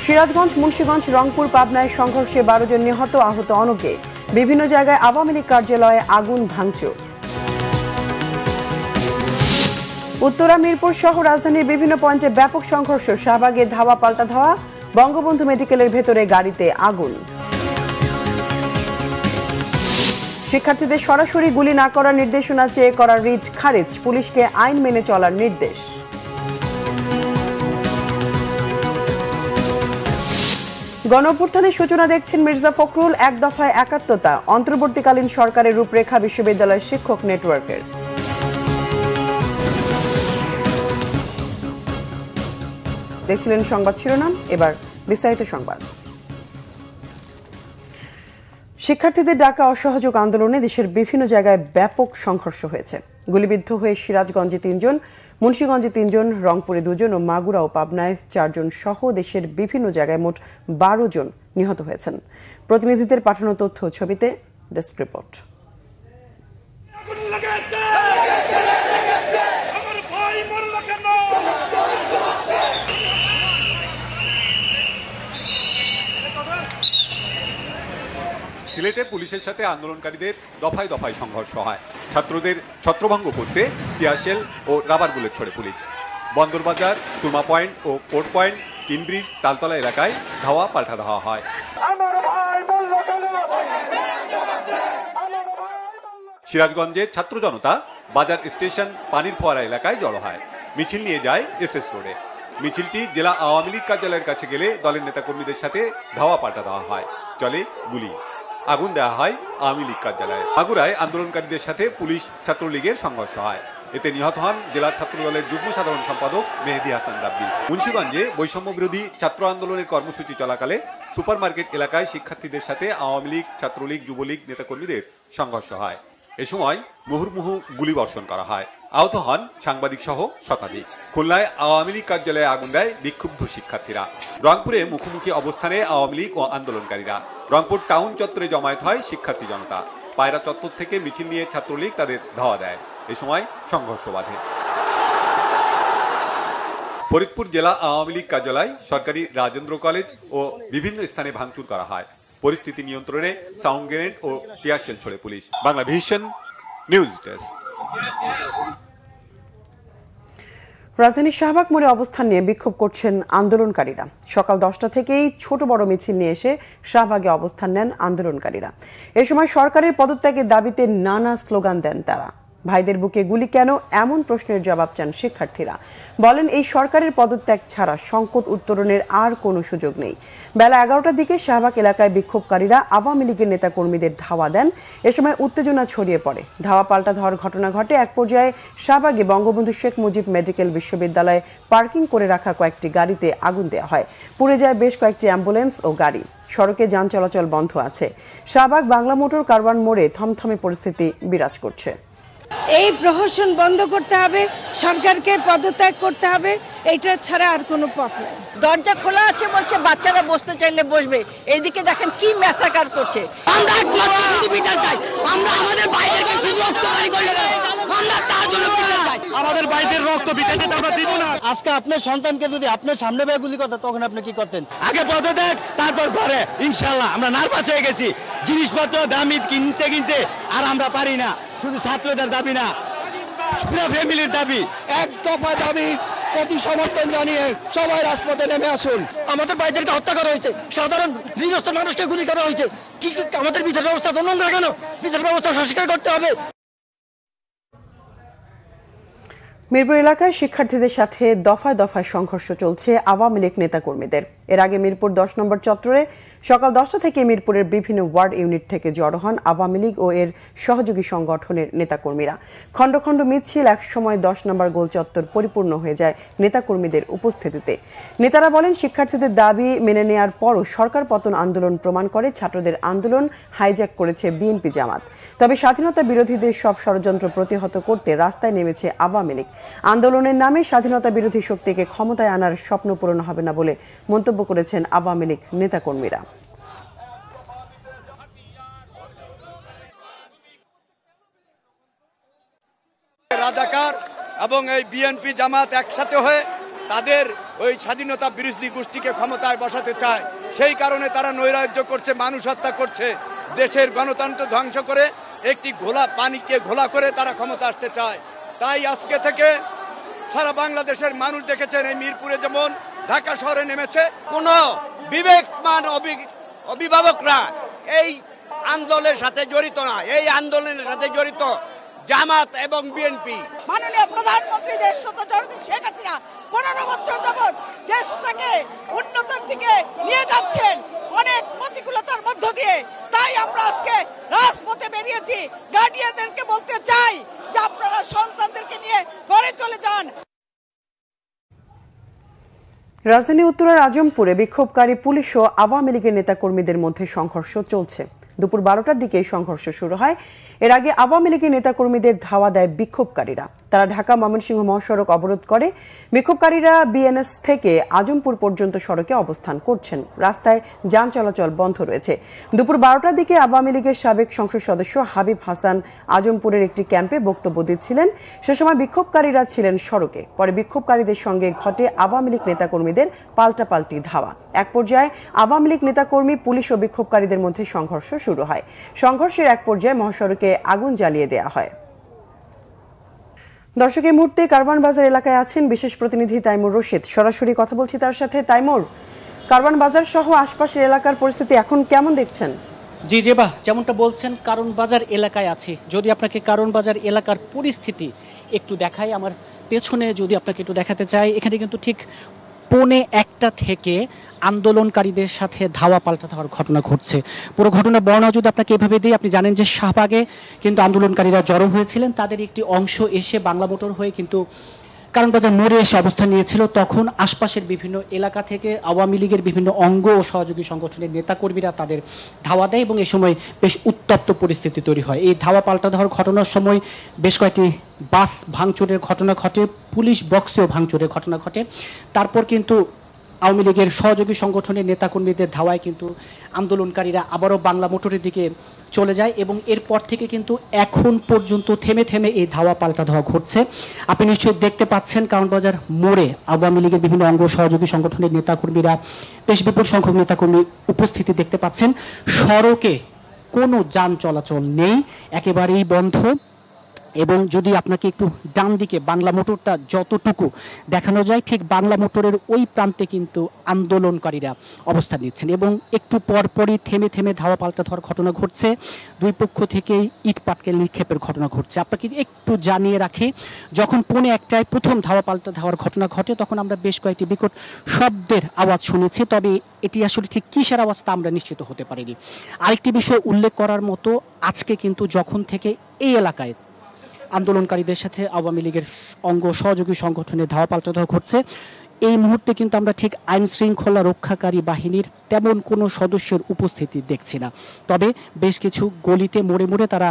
সিরাজগঞ্জ, মুন্সিগঞ্জ, রংপুর, পাবনায় সংঘর্ষে 12 জন নিহত, আহত অনেকে। বিভিন্ন জায়গায় আওয়ামী লীগ কার্যালয়ে আগুন ভাঙচুর। উত্তরা, মিরপুর সহ রাজধানীর বিভিন্ন পয়েন্টে ব্যাপক সংঘর্ষ। শাহবাগে ধাওয়া পাল্টা ধাওয়া, বঙ্গবন্ধু মেডিকেলের ভেতরে গাড়িতে আগুন। শিক্ষার্থীদের সরাসরি গুলি না করার নির্দেশনা চেয়ে করা রিট খারিজ, পুলিশকে আইন মেনে চলার নির্দেশ। গণঅভ্যুত্থানের সূচনা দেখছেন মির্জা ফখরুল, এক দফায় একাত্মতা, অন্তর্বর্তীকালীন সরকারের রূপরেখা বিশ্ববিদ্যালয় শিক্ষক নেটওয়ার্কের। দেখছিলেন সংবাদ শিরোনাম, এবার বিস্তারিত সংবাদ। শিক্ষার্থীদের ডাকা অসহযোগ আন্দোলনে দেশের বিভিন্ন জায়গায় ব্যাপক সংঘর্ষ হয়েছে। গুলিবিদ্ধ হয়ে সিরাজগঞ্জে 3 জন, মুন্সিগঞ্জে 3 জন, রংপুরে 2 জন ও মাগুরা ও পাবনায় 4 জন সহ দেশের বিভিন্ন জায়গায় মোট 12 জন নিহত হয়েছেন। প্রতিনিধিদের পাঠানো তথ্য ছবিতে ডেস্ক রিপোর্ট। সিলেটে পুলিশের সাথে আন্দোলনকারীদের দফায় দফায় সংঘর্ষ হয়। ছাত্রদের ছত্রভঙ্গ করতে টিয়ারশেল ও রাবার বুলেট ছোড়ে পুলিশ। বন্দরবাজার, সুরমা পয়েন্ট ও কোর্ট পয়েন্ট, কিনব্রিজ, তালতলা এলাকায় ধাওয়া পাল্টা ধাওয়া হয়। সিরাজগঞ্জের ছাত্র জনতা বাজার স্টেশন, পানির ফোয়ারা এলাকায় জড়ো হয়। মিছিল নিয়ে যায় এসএস রোডে। মিছিলটি জেলা আওয়ামী লীগ কার্যালয়ের কাছে গেলে দলের নেতাকর্মীদের সাথে ধাওয়া পাল্টা দেওয়া হয়, চলে গুলি, আগুন দেওয়া হয় আওয়ামী লীগ কার্যালয়ে। মাগুরায় আন্দোলনকারীদের সাথে পুলিশ ছাত্রলীগের সংঘর্ষ হয়। এতে নিহত হন জেলা ছাত্র দলের যুগ্ম সাধারণ সম্পাদক মেহেদী হাসান রাব্বি। মুন্সিগঞ্জে বৈষম্য বিরোধী ছাত্র আন্দোলনের কর্মসূচি চলাকালে সুপারমার্কেট এলাকায় শিক্ষার্থীদের সাথে আওয়ামী লীগ, ছাত্রলীগ, যুবলীগ নেতাকর্মীদের সংঘর্ষ হয়। এ সময় মুহুর্মুহু গুলিবর্ষণ করা হয়। আহত হন সাংবাদিক সহ শতাধিক। খুলনায় আওয়ামী লীগ কার্যালয়ে আগুন দেয় বিক্ষুব্ধ শিক্ষার্থীরা। রংপুরে মুখোমুখি অবস্থানে আওয়ামী লীগ ও আন্দোলনকারীরা। রংপুর টাউন চত্বরে জমায়েত হয় শিক্ষার্থী জনতা। পায়রা চত্বর থেকে মিছিল নিয়ে ছাত্রলীগ তাদের ধাওয়া দেয়। এ সময় সংঘর্ষ বাধে। ফরিদপুর জেলা আওয়ামী লীগ কার্যালয়, সরকারি রাজেন্দ্র কলেজ ও বিভিন্ন স্থানে ভাঙচুর করা হয়। পরিস্থিতি নিয়ন্ত্রণে সাউন্ড গ্রেনেড ও টিয়ারশেল ছোড়ে police. Bangla vision news desk. রাজধানীর শাহবাগ মোড়ে অবস্থান নিয়ে বিক্ষোভ করছেন আন্দোলনকারীরা। সকাল 10টা থেকেই ছোট বড় মিছিল নিয়ে এসে শাহবাগে অবস্থান নেন আন্দোলনকারীরা। এ সময় সরকারের পদত্যাগের দাবিতে নানা স্লোগান দেন তারা। ভাইদের বুকে গুলি কেন, এমন প্রশ্নের জবাব চান শিক্ষার্থীরা। বলেন, এই সরকারের পদত্যাগ ছাড়া সংকট উত্তরণের আর কোনো সুযোগ নেই। বেলা 11টার দিকে শাহবাগ এলাকায় বিক্ষোভকারীরা আওয়ামী লীগের নেতা কর্মীদের ধাওয়া দেন। এ সময় উত্তেজনা ছড়িয়ে পড়ে, ধাওয়া পাল্টা ধাওয়ার ঘটনা ঘটে। এক পর্যায়ে শাহবাগে বঙ্গবন্ধু শেখ মুজিব মেডিকেল বিশ্ববিদ্যালয়ে পার্কিং করে রাখা কয়েকটি গাড়িতে আগুন দেওয়া হয়। পুড়ে যায় বেশ কয়েকটি অ্যাম্বুলেন্স ও গাড়ি। সড়কে যান চলাচল বন্ধ আছে। শাহবাগ বাংলা মোটর কারওয়ান মোড়ে থমথমে পরিস্থিতি বিরাজ করছে। এই প্রহসন বন্ধ করতে হবে, সরকারকে পদত্যাগ করতে হবে, এইটা ছাড়া আর কোনো পথ নেই। দরজা খোলা আছে বলছে বাচ্চারা বসতে চাইলে বসবে, এইদিকে দেখেন কি ম্যাসাকার করছে। আমরা একমাত্র শুধু বিচার চাই, আমরা আমাদের বাইরেকে শুধু রক্তপানি করলে আমরা তার জন্য বিচার চাই। আমাদের বাইরের রক্ত বিতাতে আমরা দিব না। আজকে আপনার সন্তানকে যদি আপনার সামনে বেয়ে গুলি করতে, তখন আপনি কি করতেন? আগে পদত্যাগ, তারপর ঘরে। ইনশাআল্লাহ আমরা নার্ভাস হয়ে গেছি, জিনিসপত্র দামি কিনতে কিনতে আর আমরা পারি না। শুধু ছাত্রদের দাবি না, পুরো ফ্যামিলির দাবি। এক দফা দাবি প্রতি সমর্থন জানিয়ে সবাই রাজপথে নেমে আসুন। আমাদের ভাইদেরকে হত্যা করা হয়েছে, সাধারণ নিরস্ত মানুষকে গুলি করা হয়েছে। কি আমাদের বিচার ব্যবস্থা জানুন না কেন? বিচার ব্যবস্থা সংস্কার করতে হবে। মিরপুর এলাকায় শিক্ষার্থীদের সাথে দফায় দফায় সংঘর্ষ চলছে আওয়ামী লীগ নেতাকর্মীদের। এর আগে মিরপুর 10 নম্বর চত্বরে সকাল 10টা থেকে মিরপুরের বিভিন্ন ওয়ার্ড ইউনিট থেকে জড়ো হন আওয়ামী লীগ ও এর সহযোগী সংগঠনের নেতাকর্মীরা। খণ্ড খণ্ড মিছিল একসময় 10 নম্বর গোল চত্বর পরিপূর্ণ হয়ে যায় নেতাকর্মীদের উপস্থিতিতে। নেতারা বলেন, শিক্ষার্থীদের দাবি মেনে নেওয়ার পরও সরকার পতন আন্দোলন প্রমাণ করে ছাত্রদের আন্দোলন হাইজ্যাক করেছে বিএনপি জামাত। তবে স্বাধীনতা বিরোধীদের সব ষড়যন্ত্র প্রতিহত করতে রাস্তায় নেমেছে আওয়ামী লীগ। আন্দোলনের নামে স্বাধীনতা বিরোধী শক্তিকে ক্ষমতায় আনার স্বপ্ন পূরণ হবে না বলে মন্তব্য করেছেন আওয়ামী লীগ নেতাকর্মীরা। রাজাকার এবং এই বিএনপি জামাত একসাথে হয়ে তাদের ওই স্বাধীনতা বিরোধী গোষ্ঠীকে ক্ষমতায় বসাতে চায়। সেই কারণে তারা নৈরাজ্য করছে, মানুষ হত্যা করছে, দেশের গণতন্ত্র ধ্বংস করে একটি পানিকে ঘোলা করে তারা ক্ষমতা আসতে চায়। তাই আজকে থেকে সারা বাংলাদেশের মানুষ দেখেছেন এই মিরপুরে যেমন ঢাকা শহরে নেমেছে, কোনো বিবেকমান অভিভাবকরা এই আন্দোলনের সাথে জড়িত না। এই আন্দোলনের সাথে জড়িত জামাত এবং বিএনপি। মাননীয় প্রধানমন্ত্রী দেশশতজননী শেখ হাসিনা 15 বছর যাবৎ দেশটাকে উন্নতির দিকে নিয়ে যাচ্ছেন অনেক প্রতিকূলতার মধ্য দিয়ে। তাই আমরা আজকে রাজপথে বেরিয়েছি। গার্ডিয়ানদেরকে বলতে চাই যে আপনারা সন্তানদেরকে নিয়ে ঘরে চলে যান। রাজধানী উত্তরার আজমপুরে বিক্ষোভকারী পুলিশ ও আওয়ামী লীগের নেতাকর্মীদের মধ্যে সংঘর্ষ চলছে। দুপুর 12টার দিকে সংঘর্ষ শুরু হয়। এর আগে আওয়ামী লীগের নেতাকর্মীদের ধাওয়া দেয় বিক্ষোভকারীরা। তারা ঢাকা ময়মনসিংহ মহাসড়ক অবরোধ করে। বিক্ষোভকারীরা বিএনএস থেকে আজমপুর পর্যন্ত সড়কে অবস্থান করছেন। রাস্তায় যান চলাচল বন্ধ রয়েছে। দুপুর 12টার দিকে আওয়ামী লীগের সাবেক সংসদ সদস্য হাবিব হাসান আজমপুরের একটি ক্যাম্পে বক্তব্য দিচ্ছিলেন। সে সময় বিক্ষোভকারীরা ছিলেন সড়কে। পরে বিক্ষোভকারীদের সঙ্গে ঘটে আওয়ামী লীগ নেতাকর্মীদের পাল্টাপাল্টি ধাওয়া। এক পর্যায়ে আওয়ামী লীগ নেতাকর্মী, পুলিশ ও বিক্ষোভকারীদের মধ্যে সংঘর্ষ শুরু হয়। সংঘর্ষের এক পর্যায়ে মহাসড়কে আগুন জ্বালিয়ে দেওয়া হয়। দর্শক, এই মুহূর্তে কারওয়ান বাজার এলাকায় আছেন বিশেষ প্রতিনিধি তাইমুর রশিদ। সরাসরি কথা বলছি তার সাথে। তাইমুর, কারওয়ান বাজার সহ আশপাশের এলাকার পরিস্থিতি এখন কেমন দেখছেন? জি জেবা, যেমনটা বলছেন কারওয়ান বাজার এলাকায় আছে। যদি আপনাকে কারওয়ান বাজার এলাকার পরিস্থিতি একটু দেখাই, আমার পেছনে যদি আপনাকে একটু দেখাতে চাই, এখানে কিন্তু ঠিক 1:45 থেকে আন্দোলনকারীদের সাথে ধাওয়া পাল্টা ধাওয়ার ঘটনা ঘটছে। পুরো ঘটনা বর্ণনা যদি আপনাকে এভাবে দিই, আপনি জানেন যে শাহবাগে কিন্তু আন্দোলনকারীরা জড়ো হয়েছিলেন। তাদের একটি অংশ এসে বাংলা মোটর হয়ে কিন্তু কারওয়ান বাজার মোড়ে এসে অবস্থান নিয়েছিল। তখন আশপাশের বিভিন্ন এলাকা থেকে আওয়ামী লীগের বিভিন্ন অঙ্গ ও সহযোগী সংগঠনের নেতাকর্মীরা তাদের ধাওয়া দেয় এবং এ সময় বেশ উত্তপ্ত পরিস্থিতি তৈরি হয়। এই ধাওয়া পাল্টা ধাওয়ার ঘটনার সময় বেশ কয়েকটি বাস ভাঙচুরের ঘটনা ঘটে, পুলিশ বক্সেও ভাঙচুরের ঘটনা ঘটে। তারপর কিন্তু আওয়ামী লীগের সহযোগী সংগঠনের নেতাকর্মীদের ধাওয়ায় কিন্তু আন্দোলনকারীরা আবারও বাংলা মোটরের দিকে চলে যায় এবং এরপর থেকে কিন্তু এখন পর্যন্ত থেমে থেমে এই ধাওয়া পাল্টা ধাওয়া ঘটছে। আপনি নিশ্চয়ই দেখতে পাচ্ছেন কারওয়ান বাজার মোড়ে আওয়ামী লীগের বিভিন্ন অঙ্গ সহযোগী সংগঠনের নেতাকর্মীরা, বেশ বিপুল সংখ্যক নেতাকর্মী উপস্থিতি দেখতে পাচ্ছেন। সড়কে কোনো যান চলাচল নেই, একেবারেই বন্ধ। এবং যদি আপনাকে একটু ডান দিকে বাংলা মোটরটা যতটুকু দেখানো যায়, ঠিক বাংলা মোটরের ওই প্রান্তে কিন্তু আন্দোলনকারীরা অবস্থান নিচ্ছেন এবং একটু পরপরই থেমে থেমে ধাওয়া পাল্টা ধাওয়ার ঘটনা ঘটছে। দুই পক্ষ থেকেই ইট পাটকেল নিক্ষেপের ঘটনা ঘটছে। আপনাকে একটু জানিয়ে রাখি, যখন 1:45 প্রথম ধাওয়া পাল্টা ধাওয়ার ঘটনা ঘটে, তখন আমরা বেশ কয়েকটি বিকট শব্দের আওয়াজ শুনেছি। তবে এটি আসলে ঠিক কিসের আওয়াজ তা আমরা নিশ্চিত হতে পারিনি। আরেকটি বিষয় উল্লেখ করার মতো, আজকে কিন্তু যখন থেকে এই এলাকায় আন্দোলনকারীদের সাথে আওয়ামী লীগের অঙ্গ সহযোগী সংগঠনের ধাওয়া পাল্টা ধাওয়া ঘটছে, এই মুহূর্তে কিন্তু আমরা ঠিক আইন শৃঙ্খলা রক্ষাকারী বাহিনীর তেমন কোনো সদস্যের উপস্থিতি দেখছি না। তবে বেশ কিছু গলিতে মোড়ে মোড়ে তারা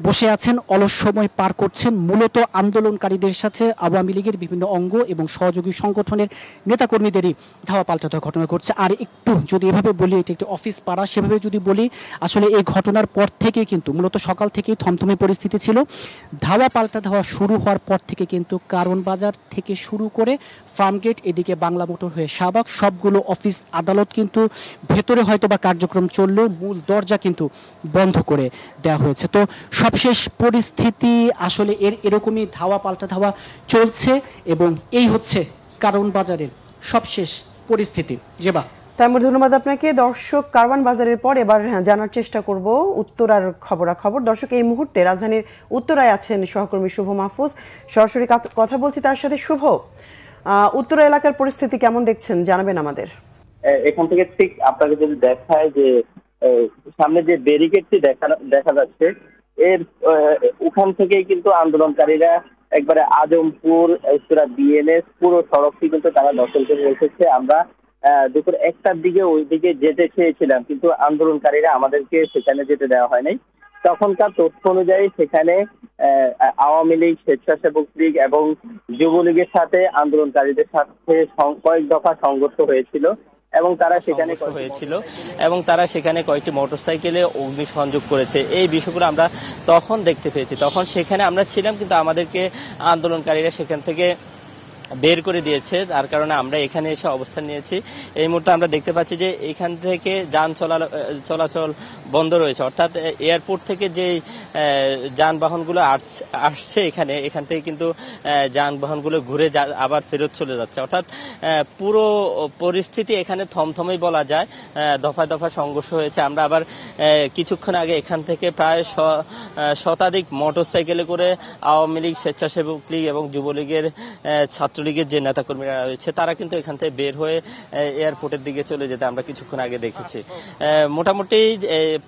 বসে আছেন, অলস সময় পার করছেন। মূলত আন্দোলনকারীদের সাথে আওয়ামী লীগের বিভিন্ন অঙ্গ এবং সহযোগী সংগঠনের নেতাকর্মীদেরই ধাওয়া পাল্টা ধাওয়া ঘটনা ঘটছে। আর একটু যদি এভাবে বলি, এটি একটি অফিস পাড়া, সেভাবে যদি বলি, আসলে এই ঘটনার পর থেকেই কিন্তু মূলত সকাল থেকেই থমথমে পরিস্থিতি ছিল। ধাওয়া পাল্টা ধাওয়া শুরু হওয়ার পর থেকে কিন্তু কারওয়ান বাজার থেকে শুরু করে ফার্মগেট, এদিকে বাংলা মোটর হয়ে শাহবাগ, সবগুলো অফিস আদালত কিন্তু ভেতরে হয়তো বা কার্যক্রম চললেও মূল দরজা কিন্তু বন্ধ করে দেওয়া হয়েছে। তো সবশেষ পরিস্থিতি আসলে এরকমই ধাওয়া পাল্টা ধাওয়া চলছে এবং এই হচ্ছে কারওয়ান বাজারের সবশেষ পরিস্থিতি। জেবা, তাইমুর, ধন্যবাদ আপনাকে। দর্শক, কারওয়ান বাজারের পর এবার জানার চেষ্টা করব উত্তরার খবরাখবর। দর্শক, এই মুহূর্তে রাজধানীর উত্তরায় আছেন সহকর্মী শুভ মাহফুজ। সরাসরি কথা বলছি তার সাথে। শুভ, উত্তরা এলাকার পরিস্থিতি কেমন দেখছেন জানাবেন আমাদের। এখান থেকে ঠিক আপনাকে যদি দেখায় যে সামনে যে ব্যারিকেডটি দেখা যাচ্ছে, এর ওখান থেকেই কিন্তু আন্দোলনকারীরা একবারে আজমপুর, উত্তরা বিএনএস পুরো সড়কটি কিন্তু তারা দখল করে রেখেছে। আমরা দুপুর 1টার দিকে ওই দিকে যেতে চেয়েছিলাম, কিন্তু আন্দোলনকারীরা আমাদেরকে সেখানে যেতে দেওয়া হয় নাই। তখনকার তথ্য অনুযায়ী সেখানে আওয়ামী লীগ, স্বেচ্ছাসেবক লীগ এবং যুবলীগের সাথে আন্দোলনকারীদের সাথে কয়েক দফা সংঘর্ষ হয়েছিল এবং তারা সেখানে কয়েকটি মোটরসাইকেলে অগ্নিসংযোগ করেছে। এই বিষয়গুলো আমরা তখন দেখতে পেয়েছি। তখন সেখানে আমরা ছিলাম, কিন্তু আমাদেরকে আন্দোলনকারীরা সেখান থেকে বের করে দিয়েছে, যার কারণে আমরা এখানে এসে অবস্থান নিয়েছি। এই মুহূর্তে আমরা দেখতে পাচ্ছি যে এখান থেকে যান চলাচল বন্ধ রয়েছে, অর্থাৎ এয়ারপোর্ট থেকে যে যানবাহনগুলো আসছে এখান থেকে কিন্তু যানবাহনগুলো ঘুরে আবার ফেরত চলে যাচ্ছে, অর্থাৎ পুরো পরিস্থিতি এখানে থমথমেই বলা যায়। দফায় দফায় সংঘর্ষ হয়েছে। আমরা আবার কিছুক্ষণ আগে এখান থেকে প্রায় শতাধিক মোটরসাইকেলে করে আওয়ামী লীগ, স্বেচ্ছাসেবক লীগ এবং যুবলীগের ছাত্রলীগের যে নেতাকর্মীরা রয়েছে তারা কিন্তু এখান থেকে বের হয়ে এয়ারপোর্টের দিকে চলে যেতে আমরা কিছুক্ষণ আগে দেখেছি। মোটামুটি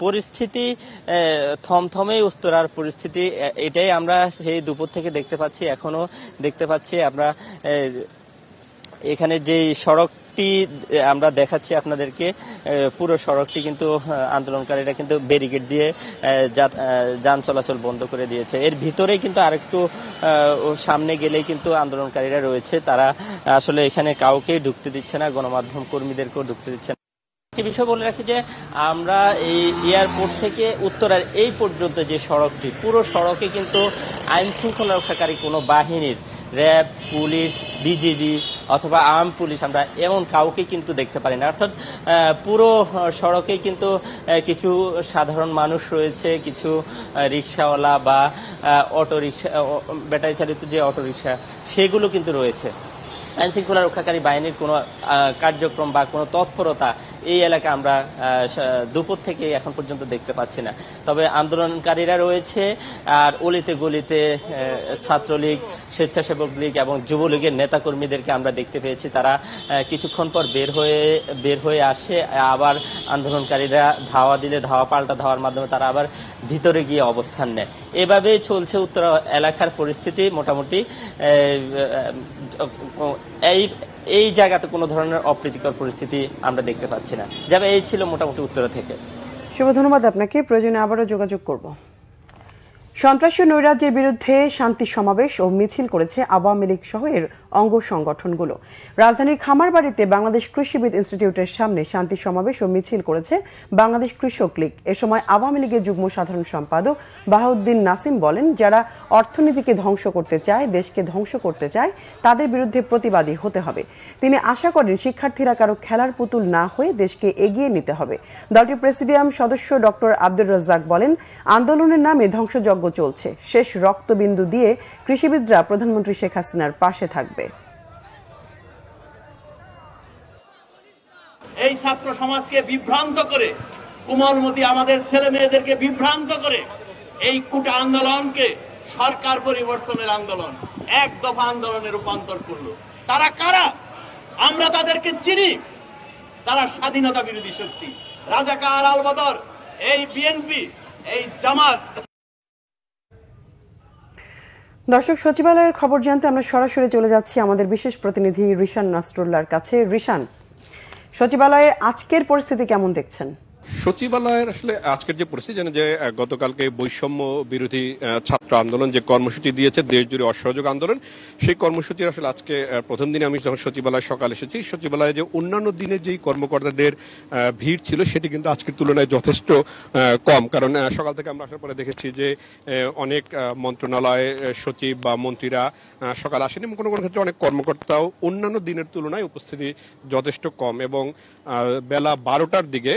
পরিস্থিতি থমথমে উত্তরার পরিস্থিতি, এটাই আমরা সেই দুপুর থেকে দেখতে পাচ্ছি, এখনো দেখতে পাচ্ছি। আমরা এখানে যে সড়কটি আমরা দেখাচ্ছি আপনাদেরকে, পুরো সড়কটি কিন্তু আন্দোলনকারীরা কিন্তু ব্যারিকেড দিয়ে যান চলাচল বন্ধ করে দিয়েছে। এর ভিতরেই কিন্তু আরেকটু সামনে গেলেই কিন্তু আন্দোলনকারীরা রয়েছে, তারা আসলে এখানে কাউকেই ঢুকতে দিচ্ছে না, গণমাধ্যম কর্মীদেরকেও ঢুকতে দিচ্ছে না। একটি বিষয় বলে রাখি যে আমরা এই এয়ারপোর্ট থেকে উত্তরার এই পর্যন্ত যে সড়কটি, পুরো সড়কে কিন্তু আইন শৃঙ্খলা রক্ষাকারী কোনো বাহিনীর, র্যাব, পুলিশ, বিজিবি অথবা আর্ম পুলিশ আমরা এমন কাউকে কিন্তু দেখতে পারি না। অর্থাৎ পুরো সড়কেই কিন্তু কিছু সাধারণ মানুষ রয়েছে, কিছু রিক্সাওয়ালা বা অটোরিক্সা, ব্যাটারি চালিত যে অটোরিক্সা সেগুলো কিন্তু রয়েছে। আইন শৃঙ্খলা রক্ষাকারী বাহিনীর কোনো কার্যক্রম বা কোনো তৎপরতা এই এলাকায় আমরা দুপুর থেকে এখন পর্যন্ত দেখতে পাচ্ছি না। তবে আন্দোলনকারীরা রয়েছে, আর অলিতে গলিতে ছাত্রলীগ, স্বেচ্ছাসেবক লীগ এবং যুবলীগের নেতাকর্মীদেরকে আমরা দেখতে পেয়েছি। তারা কিছুক্ষণ পর বের হয়ে আসে, আবার আন্দোলনকারীরা ধাওয়া দিলে পাল্টা ধাওয়ার মাধ্যমে তারা আবার ভিতরে গিয়ে অবস্থান নেয়। এভাবেই চলছে উত্তর এলাকার পরিস্থিতি। মোটামুটি এই জায়গাতে কোনো ধরনের অপ্রীতিকর পরিস্থিতি আমরা দেখতে পাচ্ছি না। যাবে এই ছিল মোটামুটি উত্তরা থেকে। শুভ ধন্যবাদ আপনাকে। প্রয়োজনে আবারও যোগাযোগ করব। সন্ত্রাসী নৈরাজ্যের বিরুদ্ধে শান্তি সমাবেশ ও মিছিল করেছে আওয়ামী লীগ সহ এর অঙ্গ সংগঠনগুলো। রাজধানীর খামারবাড়িতে বাংলাদেশ কৃষিবিদ ইনস্টিটিউটের সামনে শান্তি সমাবেশ ও মিছিল করেছে বাংলাদেশ কৃষক লীগ। এ সময় আওয়ামী লীগের যুগ্ম সাধারণ সম্পাদক বাহাউদ্দিন নাসিম বলেন, যারা অর্থনীতিকে ধ্বংস করতে চায়, দেশকে ধ্বংস করতে চায়, তাদের বিরুদ্ধে প্রতিবাদী হতে হবে। তিনি আশা করেন শিক্ষার্থীরা কারো খেলার পুতুল না হয়ে দেশকে এগিয়ে নিতে হবে। দলটির প্রেসিডিয়াম সদস্য ডক্টর আব্দুর রাজ্জাক বলেন, আন্দোলনের নামে ধ্বংসযজ্ঞ চলছে। শেষ রক্তবিন্দু দিয়ে কৃষিবিদরা প্রধানমন্ত্রী শেখ হাসিনার পাশে থাকবে। এই ছাত্র সমাজকে বিভ্রান্ত করে, কোমলমতি আমাদের ছেলে মেয়েদেরকে বিভ্রান্ত করে এই কোটা আন্দোলনকে সরকার পরিবর্তনের আন্দোলন, এক দফা আন্দোলনে রূপান্তর করলো। তারা কারা? আমরা তাদেরকে চিনি। তারা স্বাধীনতা বিরোধী শক্তি, রাজাকার, আল বদর, এই বিএনপি, এই জামাত। দর্শক, সচিবালয়ের খবর জানতে আমরা সরাসরি চলে যাচ্ছি আমাদের বিশেষ প্রতিনিধি রিশান নাসরুল্লাহর কাছে। রিশান, সচিবালয়ের আজকের পরিস্থিতি কেমন দেখছেন? সচিবালয়ের আসলে আজকের যে পরিস্থিতি জানেন যে গতকালকে বৈষম্য বিরোধী ছাত্র আন্দোলন যে কর্মসূচি দিয়েছে, দেশ জুড়ে অসহযোগ আন্দোলন, সেই কর্মসূচির আসলে আজকে প্রথম দিনে আমি যখন সচিবালয় সকাল এসেছি, সচিবালয়ে যে অন্যান্য দিনে যেই কর্মকর্তাদের ভিড় ছিল সেটি কিন্তু আজকের তুলনায় যথেষ্ট কম। কারণ সকাল থেকে আমরা আসার পরে দেখেছি যে অনেক মন্ত্রণালয় সচিব বা মন্ত্রীরা সকাল আসেনি এবং কোনো কোনো ক্ষেত্রে অনেক কর্মকর্তাও অন্যান্য দিনের তুলনায় উপস্থিতি যথেষ্ট কম। এবং বেলা 12টার দিকে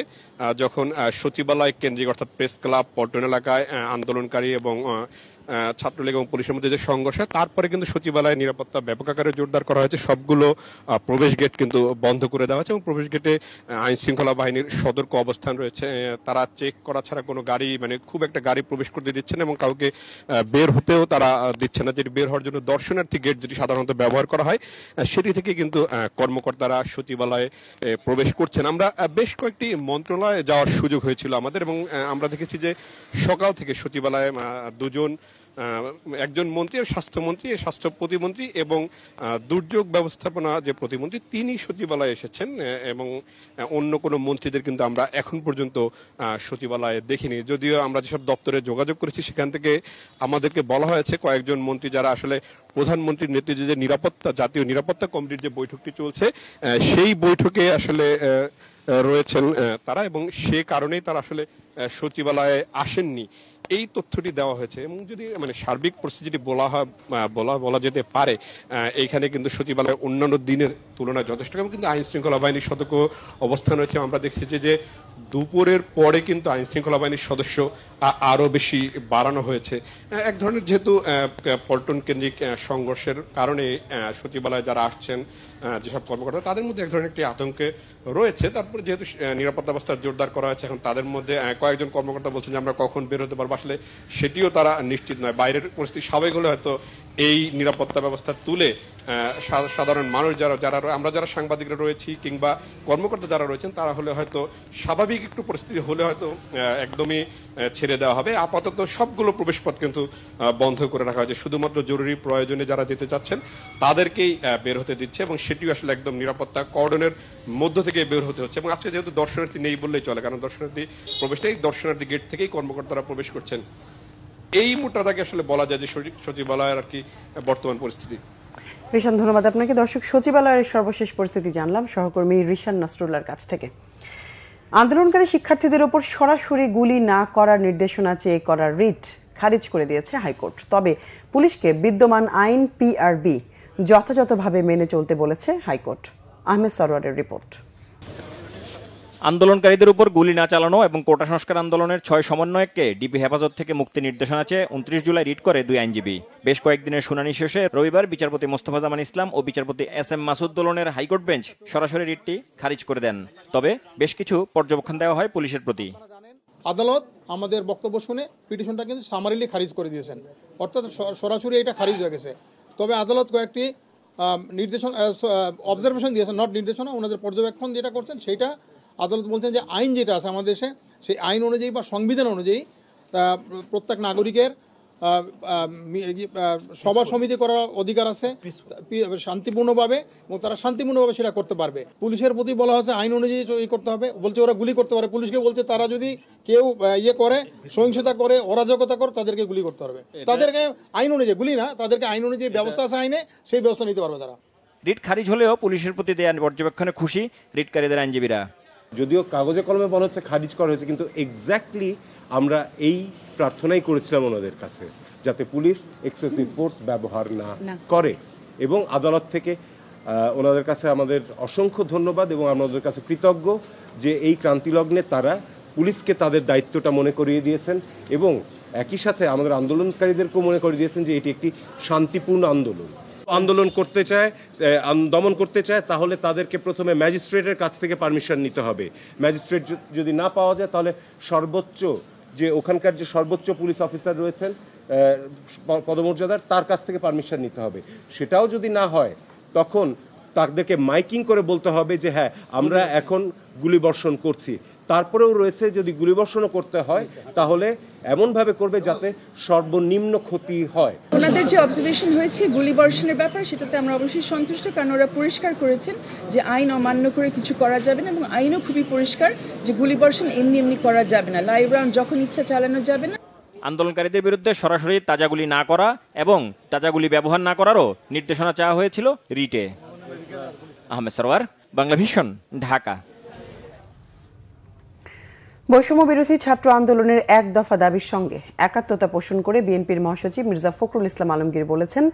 যখন সচিবালয় কেন্দ্রিক অর্থাৎ প্রেস ক্লাব, পল্টন এলাকায় আন্দোলনকারী এবং ছাত্রলীগ এবং পুলিশের মধ্যে যে সংঘর্ষ, তারপরে কিন্তু সচিবালয়ের নিরাপত্তা ব্যাপক আকারে জোরদার করা হয়েছে। সবগুলো প্রবেশ গেট কিন্তু বন্ধ করে দেওয়া হয়েছে এবং প্রবেশ গেটে আইন শৃঙ্খলা বাহিনীর সতর্ক অবস্থান রয়েছে। তারা চেক করা ছাড়া কোনো গাড়ি, মানে খুব একটা গাড়ি প্রবেশ করতে দিচ্ছে না এবং কাউকে বের হতেও তারা দিচ্ছে না। যেটি বের হওয়ার জন্য দর্শনার্থী গেট যেটি সাধারণত ব্যবহার করা হয়, সেটি থেকে কিন্তু কর্মকর্তারা সচিবালয়ে প্রবেশ করছেন। আমরা বেশ কয়েকটি মন্ত্রণালয়ে যাওয়ার সুযোগ হয়েছিল আমাদের এবং আমরা দেখেছি যে সকাল থেকে সচিবালয়ে একজন মন্ত্রী, স্বাস্থ্যমন্ত্রী, স্বাস্থ্য প্রতিমন্ত্রী এবং দুর্যোগ ব্যবস্থাপনা যে প্রতিমন্ত্রী, তিনি সচিবালয়ে এসেছেন এবং অন্য কোনো মন্ত্রীদের কিন্তু আমরা এখন পর্যন্ত সচিবালয়ে দেখিনি। যদিও আমরা যেসব দপ্তরে যোগাযোগ করেছি সেখান থেকে আমাদেরকে বলা হয়েছে কয়েকজন মন্ত্রী যারা আসলে প্রধানমন্ত্রীর নেতৃত্বে যে নিরাপত্তা, জাতীয় নিরাপত্তা কমিটির যে বৈঠকটি চলছে সেই বৈঠকে আসলে রয়েছেন তারা এবং সে কারণেই তারা আসলে সচিবালয়ে আসেননি। এই তথ্যটি দেওয়া হয়েছে এবং যদি মানে সার্বিক পরিস্থিতি বলা যেতে পারে এইখানে কিন্তু সচিবালয়ের অন্যান্য দিনের তুলনায় যথেষ্ট এবং কিন্তু আইন শৃঙ্খলা বাহিনীর সতর্ক অবস্থান রয়েছে। আমরা দেখছি যে দুপুরের পরে কিন্তু আইন শৃঙ্খলা বাহিনীর সদস্য আরো বেশি বাড়ানো হয়েছে। এক ধরনের যেহেতু পল্টন কেন্দ্রিক সংঘর্ষের কারণে সচিবালয়ে যারা আসছেন যেসব কর্মকর্তা তাদের মধ্যে এক ধরনের একটি আতঙ্কে রয়েছে। তারপরে যেহেতু নিরাপত্তা ব্যবস্থা জোরদার করা হয়েছে, এখন তাদের মধ্যে কয়েকজন কর্মকর্তা বলছেন যে আমরা কখন বের হতে পারবো, আসলে সেটিও তারা নিশ্চিত নয়। বাইরের পরিস্থিতি স্বাভাবিক হলে হয়তো এই নিরাপত্তা ব্যবস্থা তুলে সাধারণ মানুষ যারা আমরা যারা সাংবাদিকরা রয়েছি কিংবা কর্মকর্তা যারা রয়েছেন তারা হলে হয়তো স্বাভাবিক একটু পরিস্থিতি হলে হয়তো একদমই ছেড়ে দেওয়া হবে। আপাতত সবগুলো প্রবেশপথ কিন্তু বন্ধ করে রাখা হয়েছে, শুধুমাত্র জরুরি প্রয়োজনে যারা যেতে চাচ্ছেন তাদেরকেই বের হতে দিচ্ছে এবং সেটিও আসলে একদম নিরাপত্তা কর্ডনের মধ্য থেকে বের হতে হচ্ছে। এবং আজকে যেহেতু দর্শনার্থী নেই বললেই চলে, কারণ দর্শনার্থী প্রবেশ নেই, দর্শনার্থী গেট থেকেই কর্মকর্তারা প্রবেশ করছেন। এই মোটাটাকে আসলে বলা যায় যে সচিবালয়ের আর কি বর্তমান পরিস্থিতি। রিশান, ধন্যবাদ আপনাকে। দর্শক, সচিবালয়ের সর্বশেষ পরিস্থিতি জানলাম সহকর্মী রিশান নাসরুল্লাহর কাছ থেকে। আন্দোলনকারী শিক্ষার্থীদের ওপর সরাসরি গুলি না করার নির্দেশনা চেয়ে করা রিট খারিজ করে দিয়েছে হাইকোর্ট। তবে পুলিশকে বিদ্যমান আইন পিআরবি যথাযথভাবে মেনে চলতে বলেছে হাইকোর্ট। আহমেদ সরওয়ারের রিপোর্ট। আন্দোলনকারীদের উপর গুলি না চালানো এবং কোটা সংস্কার আন্দোলনের 6 সমন্বয়ককে ডিবি হেফাজত থেকে মুক্তি নির্দেশনা চেয়ে 29 জুলাই রিট করে 2 আইনজীবী। বেশ কয়েকদিনের শুনানি শেষে রবিবার বিচারপতি মোস্তফা জামান ইসলাম ও বিচারপতি এস.এম. মাসুদ দোলনের হাইকোর্ট বেঞ্চ সরাসরি রিটটি খারিজ করে দেন। তবে বেশ কিছু পর্যবেক্ষণ দেওয়া হয় পুলিশের প্রতি। আদালত আমাদের বক্তব্য শুনে পিটিশনটা কিন্তু সামারিলি খারিজ করে দিয়েছেন, অর্থাৎ সরাসরি এটা খারিজ হয়ে গেছে। তবে আদালত কয়েকটি নির্দেশন অবজারভেশন দিয়েছেন, নট নির্দেশনা, ওনাদের পর্যবেক্ষণ যেটা করছেন সেইটা আদালত বলছেন যে আইন যেটা আছে আমাদের দেশে সেই আইন অনুযায়ী বা সংবিধান অনুযায়ী প্রত্যেক নাগরিকের সভা সমিতি করার অধিকার আছে শান্তিপূর্ণভাবে, এবং তারা শান্তিপূর্ণভাবে সেটা করতে পারবে। পুলিশের প্রতি বলা হচ্ছে আইন অনুযায়ী করতে হবে, বলছে ওরা গুলি করতে পারে। পুলিশকে বলছে তারা যদি কেউ করে সহিংসতা করে অরাজকতা করে তাদেরকে গুলি করতে পারবে। তাদেরকে আইন অনুযায়ী গুলি না, তাদেরকে আইন অনুযায়ী ব্যবস্থা আছে আইনে, সেই ব্যবস্থা নিতে পারবে তারা। রিট খারিজ হলেও পুলিশের প্রতি দেয়া পর্যবেক্ষণে খুশি রিটকারীদের আইনজীবীরা। যদিও কাগজে কলমে বলা হচ্ছে খারিজ করা হয়েছে, কিন্তু এক্স্যাক্টলি আমরা এই প্রার্থনাই করেছিলাম ওনাদের কাছে যাতে পুলিশ এক্সেসিভ ফোর্স ব্যবহার না করে। এবং আদালত থেকে ওনাদের কাছে আমাদের অসংখ্য ধন্যবাদ এবং আমাদের কাছে কৃতজ্ঞ যে এই ক্রান্তিলগ্নে তারা পুলিশকে তাদের দায়িত্বটা মনে করিয়ে দিয়েছেন এবং একই সাথে আমাদের আন্দোলনকারীদেরকেও মনে করিয়ে দিয়েছেন যে এটি একটি শান্তিপূর্ণ আন্দোলন করতে চায়, দমন করতে চায়, তাহলে তাদেরকে প্রথমে ম্যাজিস্ট্রেটের কাছ থেকে পারমিশন নিতে হবে। ম্যাজিস্ট্রেট যদি না পাওয়া যায় তাহলে সর্বোচ্চ যে ওখানকার যে সর্বোচ্চ পুলিশ অফিসার রয়েছেন পদমর্যাদার তার কাছ থেকে পারমিশন নিতে হবে। সেটাও যদি না হয় তখন তাদেরকে মাইকিং করে বলতে হবে যে হ্যাঁ আমরা এখন গুলিবর্ষণ করছি। তারপরেও রয়েছে যদি গুলিবর্ষণও করতে হয় তাহলে এমনভাবে করবে যাতে সর্বনিম্ন ক্ষতি হয়। ওনাদের যে অবজারভেশন হয়েছে গুলিবর্ষণের ব্যাপার সেটাতে আমরা অবশ্যই সন্তুষ্ট, কারণ ওরা পরিষ্কার করেছেন যে আইন অমান্য করে কিছু করা যাবে না এবং আইনও খুবই পরিষ্কার যে গুলিবর্ষণ এমনি এমনি করা যাবে না, লাইভ রাউন্ড যখন ইচ্ছা চালানো যাবে না। আন্দোলনকারীদের বিরুদ্ধে সরাসরি তাজা গুলি না করা এবং তাজা গুলি ব্যবহার না করারও নির্দেশনা চাওয়া হয়েছিল রিটে। আহমেদ সরওয়ার, বাংলা ভিশন, ঢাকা। বৈষম্য বিরোধী ছাত্র আন্দোলনের এক দফা দাবির সঙ্গে একাত্মতা পোষণ করে বিএনপির মহাসচিব মির্জা ফখরুল ইসলাম আলমগীর বলেছেন,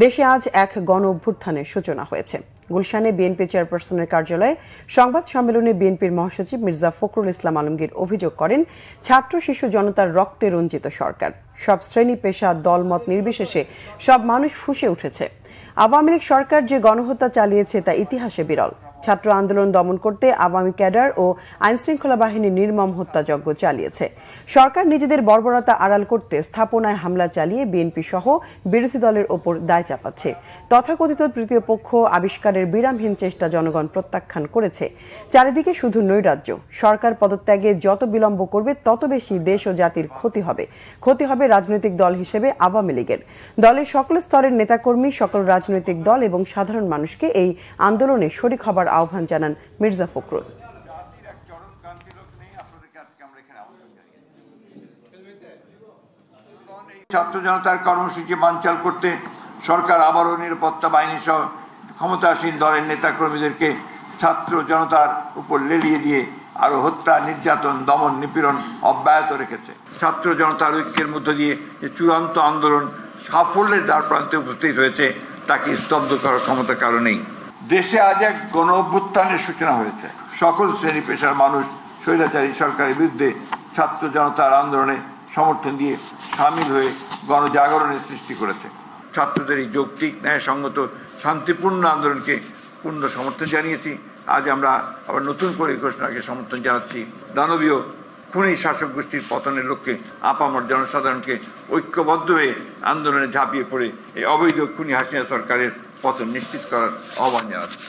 দেশে আজ এক গণ অভ্যুত্থানের সূচনা হয়েছে। গুলশানে বিএনপি চেয়ারপারসনের কার্যালয়ে সংবাদ সম্মেলনে বিএনপির মহাসচিব মির্জা ফখরুল ইসলাম আলমগীর অভিযোগ করেন, ছাত্র শিশু জনতার রক্তে রঞ্জিত সরকার, সব শ্রেণী পেশা দলমত নির্বিশেষে সব মানুষ ফুঁসে উঠেছে। আওয়ামী লীগ সরকার যে গণহত্যা চালিয়েছে তা ইতিহাসে বিরল। ছাত্র আন্দোলন দমন করতে আওয়ামী ক্যাডার ও আইনশৃঙ্খলা বাহিনী নির্মম হত্যাযজ্ঞ চালিয়েছে। সরকার নিজেদের বর্বরতা আড়াল করতে স্থাপনায় হামলা চালিয়ে বিএনপি সহ বিরোধী দলের ওপর দায় চাপাচ্ছে। তথাকথিত তৃতীয় পক্ষ আবিষ্কারের বিরামহীন চেষ্টা জনগণ প্রত্যাখ্যান করেছে। চারিদিকে শুধু নৈরাজ্য। সরকার পদত্যাগে যত বিলম্ব করবে তত বেশি দেশ ও জাতির ক্ষতি হবে রাজনৈতিক দল হিসেবে আওয়ামী লীগের। দলের সকল স্তরের নেতাকর্মী, সকল রাজনৈতিক দল এবং সাধারণ মানুষকে এই আন্দোলনে শরিক হবার আহ্বান জানান মির্জা ফখরুল। ছাত্র জনতার কর্মসূচি বানচাল করতে সরকার আবারও নিরাপত্তা বাহিনী সহ ক্ষমতাসীন দলের নেতাকর্মীদেরকে ছাত্র জনতার উপর লেলিয়ে দিয়ে আরো হত্যা, নির্যাতন, দমন, নিপীড়ন অব্যাহত রেখেছে। ছাত্র জনতার ঐক্যের মধ্য দিয়ে যে চূড়ান্ত আন্দোলন সাফল্যের দ্বার প্রান্তে উপস্থিত হয়েছে তাকে স্তব্ধ করার ক্ষমতা কারো নেই। দেশে আজ এক গণ অভ্যুত্থানের সূচনা হয়েছে। সকল শ্রেণী পেশার মানুষ স্বৈরাচারী সরকারের বিরুদ্ধে ছাত্র জনতার আন্দোলনে সমর্থন দিয়ে সামিল হয়ে গণজাগরণের সৃষ্টি করেছে। ছাত্রদের এই যৌক্তিক, ন্যায়সঙ্গত, শান্তিপূর্ণ আন্দোলনকে পূর্ণ সমর্থন জানিয়েছি। আজ আমরা আবার নতুন করে ঘোষণাকে সমর্থন জানাচ্ছি। দানবীয় খুনি শাসক গোষ্ঠীর পতনের লক্ষ্যে আপামর জনসাধারণকে ঐক্যবদ্ধ হয়ে আন্দোলনে ঝাঁপিয়ে পড়ে এই অবৈধ খুনি হাসিনা সরকারের পতন নিশ্চিত করার আহ্বান জানাচ্ছি।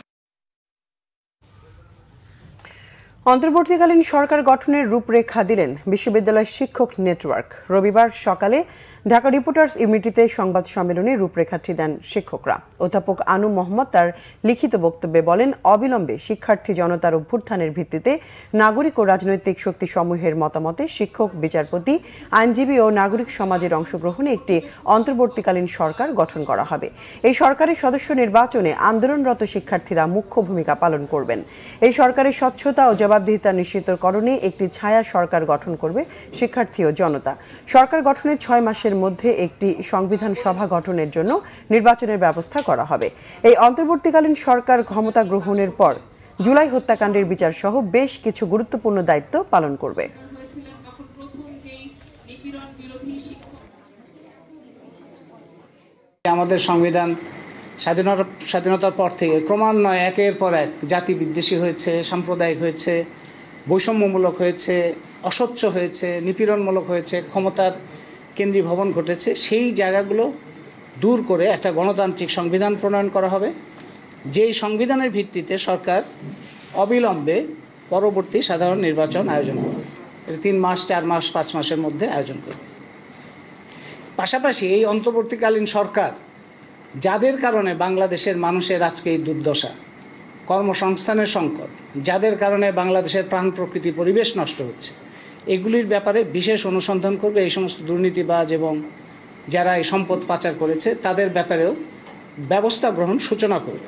অন্তর্বর্তীকালীন সরকার গঠনের রূপরেখা দিলেন বিশ্ববিদ্যালয় শিক্ষক নেটওয়ার্ক। রবিবার সকালে ঢাকা রিপোর্টার্স ইউনিটিতে সংবাদ সম্মেলনে রূপরেখাটি দেন শিক্ষকরা। অধ্যাপক আনু মোহাম্মদ তার লিখিত বক্তব্যে বলেন, অবিলম্বে শিক্ষার্থী জনতার অভ্যুত্থানের ভিত্তিতে নাগরিক ও রাজনৈতিক শক্তি সমূহের মতামতে শিক্ষক, বিচারপতি, আইনজীবী ও নাগরিক সমাজের অংশগ্রহণে একটি অন্তর্বর্তীকালীন সরকার গঠন করা হবে। এই সরকারের সদস্য নির্বাচনে আন্দোলনরত শিক্ষার্থীরা মুখ্য ভূমিকা পালন করবেন। এই সরকারের স্বচ্ছতা ও জবাবদিহিতা নিশ্চিতকরণে একটি ছায়া সরকার গঠন করবে শিক্ষার্থী ও জনতা। সরকার গঠনের 6 মাসের মধ্যে একটি সংবিধান সভা গঠনের জন্য নির্বাচনের ব্যবস্থা করা হবে। এই অন্তর্বর্তীকালীন সরকার ক্ষমতা গ্রহণের পর জুলাই হত্যাকাণ্ডের বিচার সহ বেশ কিছু গুরুত্বপূর্ণ দায়িত্ব পালন করবে। আমাদের সংবিধান স্বাধীনতার পর থেকে ক্রমান্বয়ে একের পর এক জাতি বিদ্বেষী হয়েছে, সাম্প্রদায়িক হয়েছে, বৈষম্যমূলক হয়েছে, অস্বচ্ছ হয়েছে, নিপীড়নমূলক হয়েছে, ক্ষমতার কেন্দ্রীভবন ঘটেছে। সেই জায়গাগুলো দূর করে একটা গণতান্ত্রিক সংবিধান প্রণয়ন করা হবে, যেই সংবিধানের ভিত্তিতে সরকার অবিলম্বে পরবর্তী সাধারণ নির্বাচন আয়োজন করবে। 3 মাস, 4 মাস, 5 মাসের মধ্যে আয়োজন করবে। পাশাপাশি এই অন্তর্বর্তীকালীন সরকার যাদের কারণে বাংলাদেশের মানুষের আজকে এই দুর্দশা, কর্মসংস্থানের সংকট, যাদের কারণে বাংলাদেশের প্রাণ প্রকৃতি পরিবেশ নষ্ট হচ্ছে, এগুলির ব্যাপারে বিশেষ অনুসন্ধান করবে। এই সমস্ত দুর্নীতিবাজ এবং যারা এই সম্পদ পাচার করেছে তাদের ব্যাপারেও ব্যবস্থা গ্রহণ সূচনা করবে।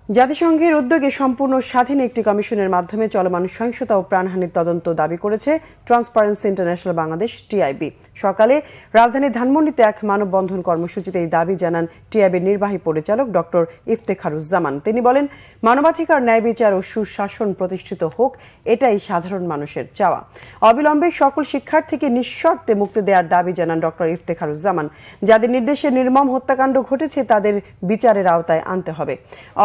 জাতিসংঘের উদ্যোগে সম্পূর্ণ স্বাধীন একটি কমিশনের মাধ্যমে চলমান সহিংসতা ও প্রাণহানির তদন্ত দাবি করেছে ট্রান্সপারেন্সি ইন্টারন্যাশনাল বাংলাদেশ টিআইবি। সকালে রাজধানীর ধানমন্ডিতে এক মানববন্ধন কর্মসূচিতে এই দাবি জানান টিআইবির নির্বাহী পরিচালক ডক্টর ইফতেখারুজ্জামান। তিনি বলেন, মানবাধিকার, ন্যায় বিচার ও সুশাসন প্রতিষ্ঠিত হোক, এটাই সাধারণ মানুষের চাওয়া। অবিলম্বে সকল শিক্ষার্থীকে নিঃশর্তে মুক্তি দেওয়ার দাবি জানান ডক্টর ইফতেখারুজ্জামান। যাদের নির্দেশে নির্মম হত্যাকাণ্ড ঘটেছে তাদের বিচারের আওতায় আনতে হবে।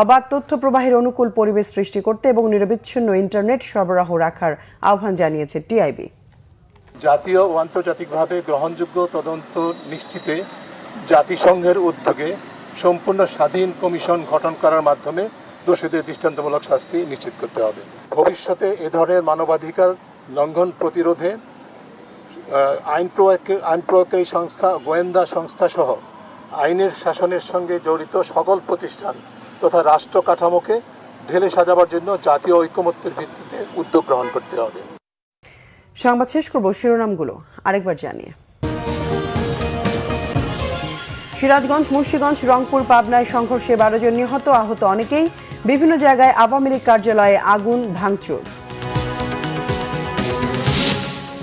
অবাধ তথ্য প্রবাহের অনুকূল পরিবেশ সৃষ্টি করতে এবং নিরবিচ্ছিন্ন ইন্টারনেট সরবরাহ রাখার আহ্বান জানিয়েছে টিআইবি। জাতীয় ও আন্তর্জাতিকভাবে গ্রহণযোগ্য তদন্ত নিশ্চিতে জাতিসংঘের উদ্যোগে সম্পূর্ণ স্বাধীন কমিশন গঠন করার মাধ্যমে দোষীদের দৃষ্টান্তমূলক শাস্তি নিশ্চিত করতে হবে। ভবিষ্যতে এ ধরনের মানবাধিকার লঙ্ঘন প্রতিরোধে আইন প্রয়োগকারী সংস্থা, গোয়েন্দা সংস্থা সহ আইনের শাসনের সঙ্গে জড়িত সকল প্রতিষ্ঠান তথা রাষ্ট্র কাঠামোকে ঢেলে সাজাবার জন্য জাতীয় ঐকমত্যের ভিত্তিতে উদ্যোগ গ্রহণ করতে হবে। সংবাদ শেষ করব শিরোনামগুলো আরেকবার জানিয়ে। সিরাজগঞ্জ, মুন্সিগঞ্জ, রংপুর, পাবনায় সংঘর্ষে 12 জন নিহত, আহত অনেকেই। বিভিন্ন জায়গায় আওয়ামী লীগ কার্যালয়ে আগুন, ভাঙচুর।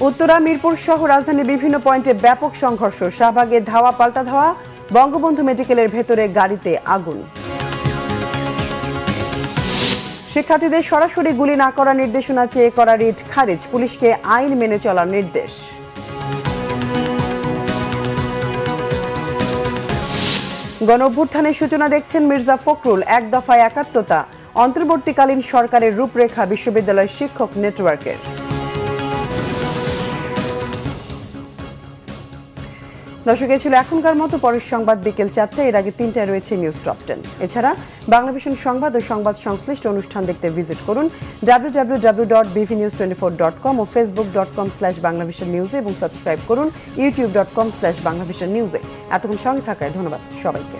উত্তরা, মিরপুর সহ রাজধানীর বিভিন্ন পয়েন্টে ব্যাপক সংঘর্ষ। শাহবাগে ধাওয়া পাল্টা ধাওয়া। বঙ্গবন্ধু মেডিকেলের ভেতরে গাড়িতে আগুন। শিক্ষার্থীদের সরাসরি গুলি না করার নির্দেশনা চেয়ে করা রিট খারিজ, পুলিশকে আইন মেনে চলার নির্দেশ। গণ অভ্যুত্থানের সূচনা দেখছেন মির্জা ফখরুল, এক দফায় একাত্মতা। অন্তর্বর্তীকালীন সরকারের রূপরেখা বিশ্ববিদ্যালয় শিক্ষক নেটওয়ার্কের। দর্শক, ছিল এখনকার মতো। পরের সংবাদ বিকেল 4টায়, এর আগে 3টায় রয়েছে নিউজ টপ 10। এছাড়া বাংলাভিশন সংবাদ ও সংবাদ সংশ্লিষ্ট অনুষ্ঠান দেখতে ভিজিট করুন www.bvnews24.com ও facebook.com/banglavisionnews এবং সাবস্ক্রাইব করুন youtube.com/banglavisionnews। এতক্ষণ সঙ্গে থাকায় ধন্যবাদ সবাইকে।